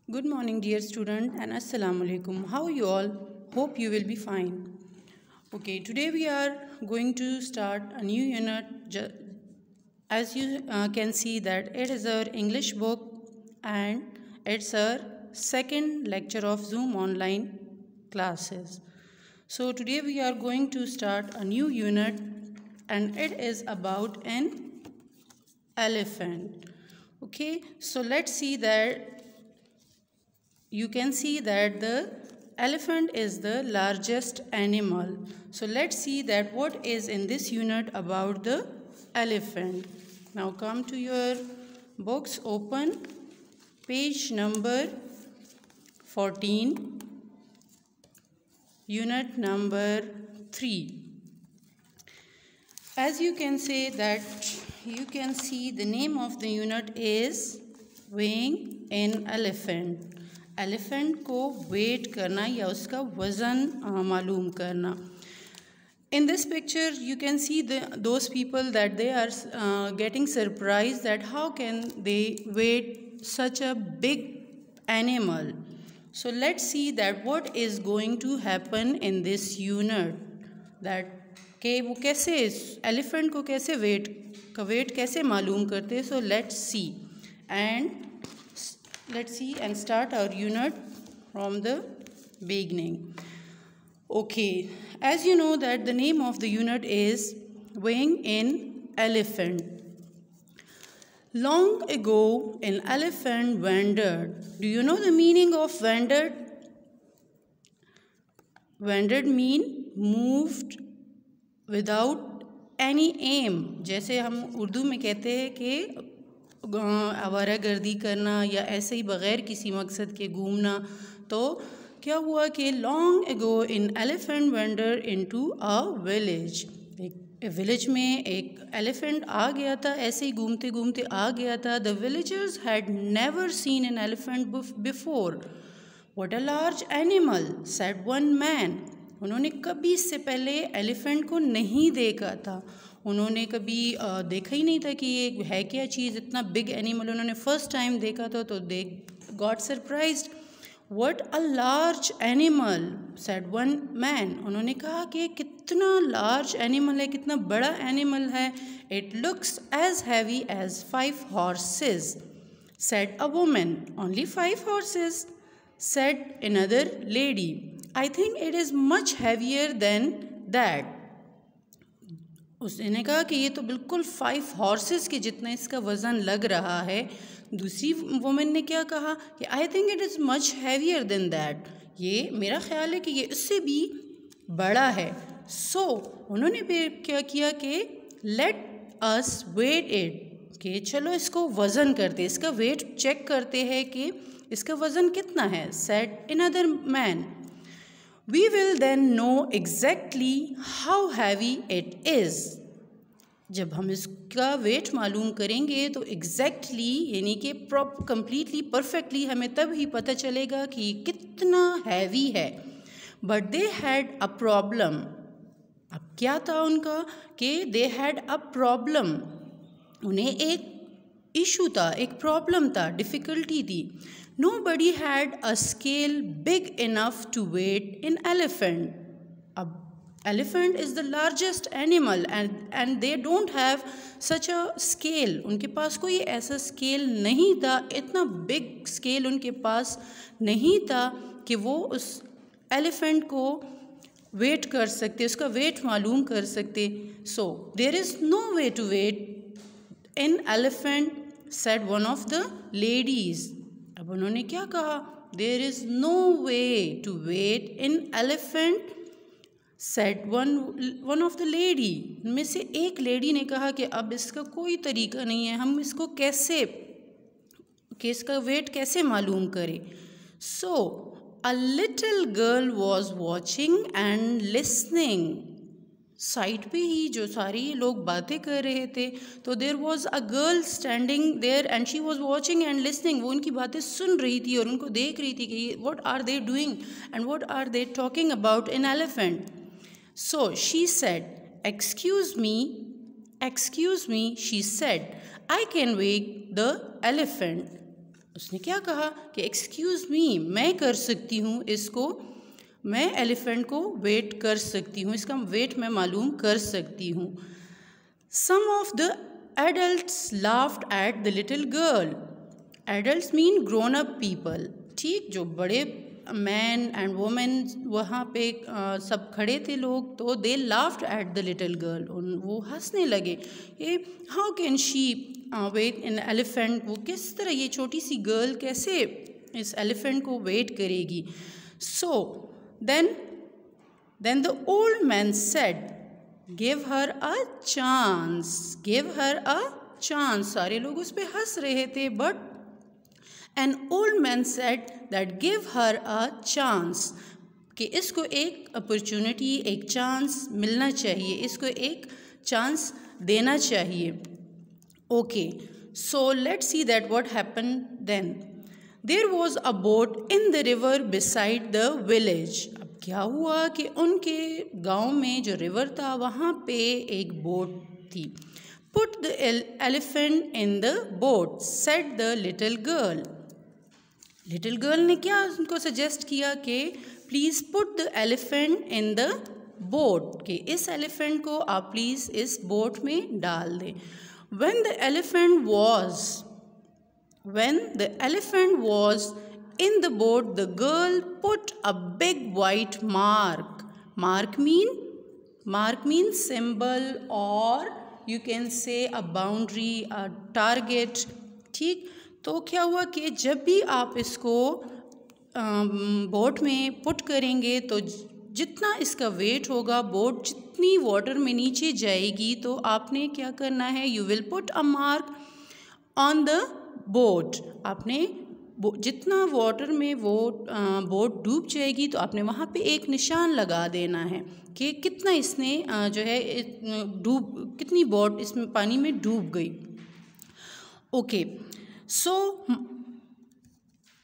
Good morning, dear student, and assalamu alaikum. How are you all? Hope you will be fine. Okay, today we are going to start a new unit. As you can see that it is our English book and it's our second lecture of Zoom online classes. So today we are going to start a new unit and it is about an elephant. Okay, so let's see that you can see that the elephant is the largest animal. So let's see that what is in this unit about the elephant. Now come to your books, open page number 14, unit number 3. As you can say that you can see the name of the unit is weighing an elephant. Elephant को wait करना या उसका वज़न मालूम करना. In this picture you can see those people that they are getting surprised that how can they weight such a big animal. So let's see that what is going to happen in this unit, that कि वो कैसे elephant को कैसे wait कैसे मालूम करते. So let's see and start our unit from the beginning. Okay, as you know that the name of the unit is weighing an elephant. Long ago an elephant wandered. Do you know the meaning of wandered? Wandered mean moved without any aim. जैसे हम उर्दू में कहते हैं कि आवारागर्दी करना या ऐसे ही बग़ैर किसी मकसद के घूमना. तो क्या हुआ कि long ago in elephant vendor into a village. एक विलेज में एक एलिफेंट आ गया था, ऐसे ही घूमते घूमते आ गया था. The villagers had never seen an elephant before. What a large animal, said one man. उन्होंने कभी इससे पहले एलिफेंट को नहीं देखा था. उन्होंने कभी देखा ही नहीं था कि ये है क्या चीज़, इतना बिग एनिमल. उन्होंने फर्स्ट टाइम देखा था तो they got surprised. What a large animal, said one man. उन्होंने कहा कि कितना लार्ज एनिमल है, कितना बड़ा एनिमल है. It looks as heavy as 5 horses, said a woman. Only 5 horses, said another lady. I think it is much heavier than that. उसने कहा कि ये तो बिल्कुल 5 horses के जितना इसका वज़न लग रहा है. दूसरी वुमेन ने क्या कहा कि आई think it is much heavier than that. ये मेरा ख्याल है कि ये इससे भी बड़ा है. सो उन्होंने फिर क्या किया कि लेट अस वेट इट, कि चलो इसको वज़न करते, इसका वेट चेक करते हैं कि इसका वज़न कितना है. Said another man, we will then know exactly how heavy it is. जब हम इसका वेट मालूम करेंगे तो एग्जैक्टली यानी कि कम्प्लीटली परफेक्टली हमें तब ही पता चलेगा कि कितना हैवी है. But they had a problem. अब क्या था उनका कि दे हैड अ प्रॉब्लम. उन्हें एक इशू था, एक प्रॉब्लम था, डिफ़िकल्टी थी. Nobody had a scale big enough to weight an elephant. A elephant is the largest animal and they don't have such a scale. उनके पास कोई ऐसा स्केल नहीं था, इतना बिग स्केल उनके पास नहीं था कि वो उस एलिफेंट को वेट कर सकते, उसका वेट मालूम कर सकते. So there is no way to weight an elephant, said one of the ladies. अब उन्होंने क्या कहा, there is no way to weigh in elephant, said one of the lady. में से एक लेडी ने कहा कि अब इसका कोई तरीका नहीं है, हम इसको कैसे कि इसका वेट कैसे मालूम करें. So a little girl was watching and listening. Side पे ही जो सारे लोग बातें कर रहे थे तो there was a girl standing there and she was watching and listening. वो उनकी बातें सुन रही थी और उनको देख रही थी कि what are they doing and what are they talking about an elephant. So she said, excuse me, she said, I can weigh the elephant. उसने क्या कहा कि एक्सक्यूज़ मी, मैं कर सकती हूँ इसको, मैं एलिफेंट को वेट कर सकती हूँ, इसका वेट मैं मालूम कर सकती हूँ। Some of the adults laughed at the little girl. Adults mean grown up people, ठीक, जो बड़े मैन एंड वुमेन वहाँ पे सब खड़े थे लोग, तो they laughed at the little girl, वो हंसने लगे कि how can she weigh in elephant, वो किस तरह ये छोटी सी गर्ल कैसे इस एलिफेंट को वेट करेगी। सो then the old man said, give her a chance, give her a chance। सारे लोग उस पर हंस रहे थे, but an old man said that give her a chance, कि इसको एक अपॉर्चुनिटी, एक चांस मिलना चाहिए, इसको एक चांस देना चाहिए। Okay, so let's see that what happened then. There was a boat in the river beside the village. अब क्या हुआ कि उनके गांव में जो रिवर था वहाँ पे एक बोट थी। Put the elephant in the boat, said the little girl. Little girl ने क्या उनको सजेस्ट किया कि please put the elephant in the boat, कि इस एलिफेंट को आप प्लीज़ इस बोट में डाल दें। When the elephant was in the boat, the girl put a big white mark. Mark means symbol, or you can say a boundary, a target, ठीक। तो क्या हुआ कि जब भी आप इसको बोट में पुट करेंगे तो जितना इसका वेट होगा, बोट जितनी वाटर में नीचे जाएगी, तो आपने क्या करना है, you will put a mark on the boat. आपने जितना वाटर में वो बोट डूब जाएगी तो आपने वहाँ पे एक निशान लगा देना है कि कितना इसने जो है कितनी बोट इसमें पानी में डूब गई। Okay, so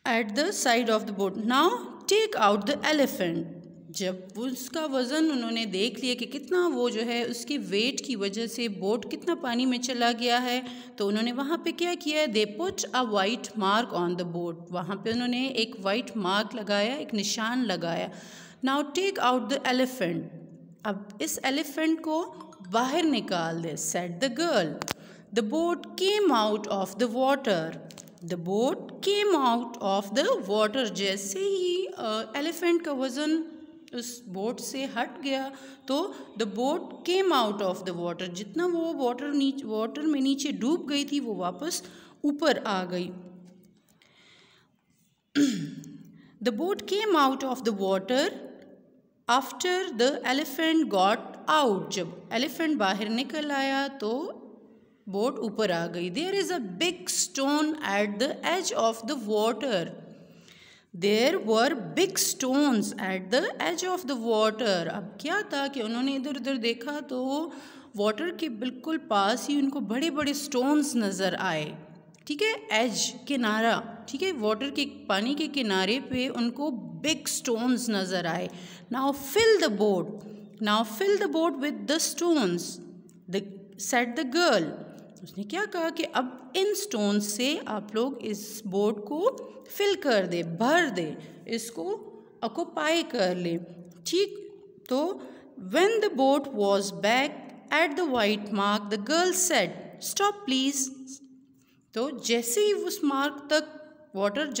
at the side of the boat now take out the elephant. जब उसका वज़न उन्होंने देख लिया कि कितना वो जो है उसके वेट की वजह से बोट कितना पानी में चला गया है, तो उन्होंने वहाँ पे क्या किया, they put a white mark on the boat. वहाँ पे उन्होंने एक वाइट मार्क लगाया, एक निशान लगाया। Now take out the elephant. अब इस एलिफेंट को बाहर निकाल दे, said the girl. The boat came out of the water. The boat came out of the water. जैसे ही एलिफेंट का वज़न उस बोट से हट गया तो the boat came out of the water, जितना वो वाटर में नीचे डूब गई थी वो वापस ऊपर आ गई। The boat came out of the water after the elephant got out. जब एलिफेंट बाहर निकल आया तो बोट ऊपर आ गई। There is a big stone at the edge of the water. There were big stones at the edge of the water। अब क्या था कि उन्होंने इधर उधर देखा तो वाटर के बिल्कुल पास ही उनको बड़े बड़े स्टोन्स नज़र आए, ठीक है, एज किनारा, ठीक है, वाटर के पानी के किनारे पे उनको बिग स्टोन्स नज़र आए। Now fill the boat with the stones, said the girl. उसने क्या कहा कि अब इन स्टोन से आप लोग इस बोट को फिल कर दे, भर दे, इसको ऑक्यूपाई कर ले, ठीक। तो when the boat was back at the white mark the girl said stop please. तो जैसे ही उस मार्क तक वाटर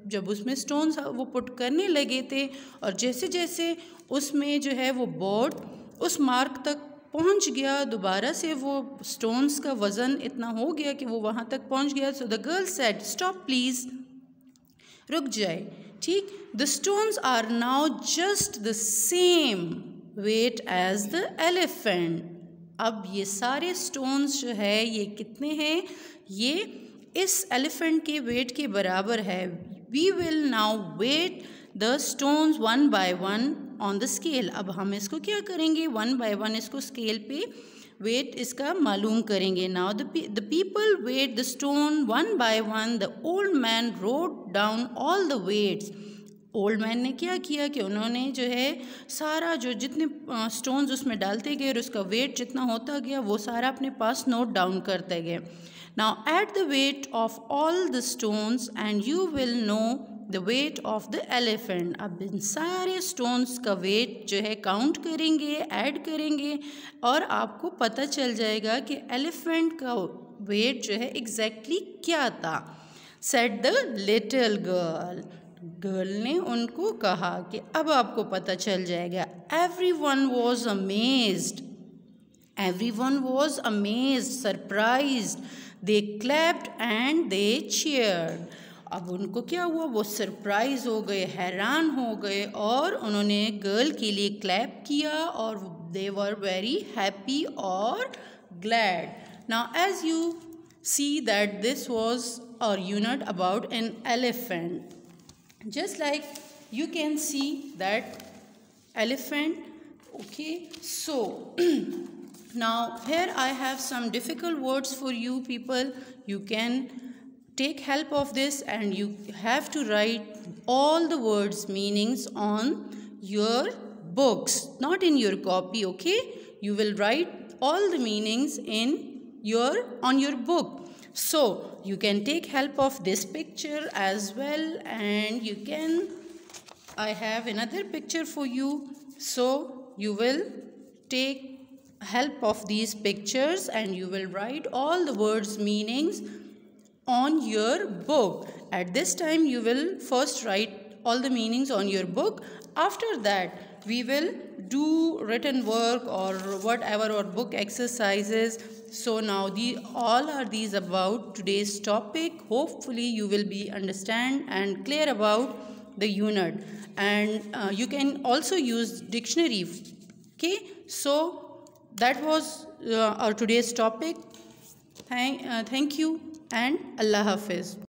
जब उसमें स्टोन्स वो पुट करने लगे थे और जैसे जैसे उसमें जो है वो बोट उस मार्क तक पहुंच गया, दोबारा से वो स्टोन्स का वज़न इतना हो गया कि वो वहाँ तक पहुंच गया। So the girl said stop please, रुक जाए, ठीक। The stones are now just the same weight as the elephant. अब ये सारे स्टोन्स जो है ये कितने हैं, ये इस एलिफेंट के वेट के बराबर है। We will now weigh the stones one by one on the scale. अब हम इसको क्या करेंगे, वन बाय वन इसको स्केल पे वेट इसका मालूम करेंगे। Now the people weigh the stone one by one. The old man wrote down all the weights. Old man ने क्या किया कि उन्होंने जो है सारा जो जितने स्टोन्स उसमें डालते गए और उसका वेट जितना होता गया वो सारा अपने पास नोट डाउन करते गए। Now add the weight of all the stones and you will know the weight of the elephant. अब इन सारे stones का weight जो है count करेंगे, add करेंगे और आपको पता चल जाएगा कि elephant का weight जो है exactly क्या था. Said the little girl. Girl ने उनको कहा कि अब आपको पता चल जाएगा. Everyone was amazed. Everyone was amazed, surprised. They clapped and they cheered. अब उनको क्या हुआ, वो सरप्राइज हो गए, हैरान हो गए और उन्होंने गर्ल के लिए क्लैप किया और they were very happy or glad. Now as you see that this was a unit about an elephant. Just like you can see that elephant. Okay, so now here I have some difficult words for you people. You can take help of this and you have to write all the words meanings on your books, not in your copy. Okay, you will write all the meanings on your book. So you can take help of this picture as well, and you can, I have another picture for you, so you will take help of these pictures and you will write all the words meanings on your book. At this time you will first write all the meanings on your book. After that we will do written work or whatever, or book exercises. So now all are these about today's topic. Hopefully you will be understand and clear about the unit, and you can also use dictionary. Okay, so that was our today's topic. Thank you and Allah Hafiz.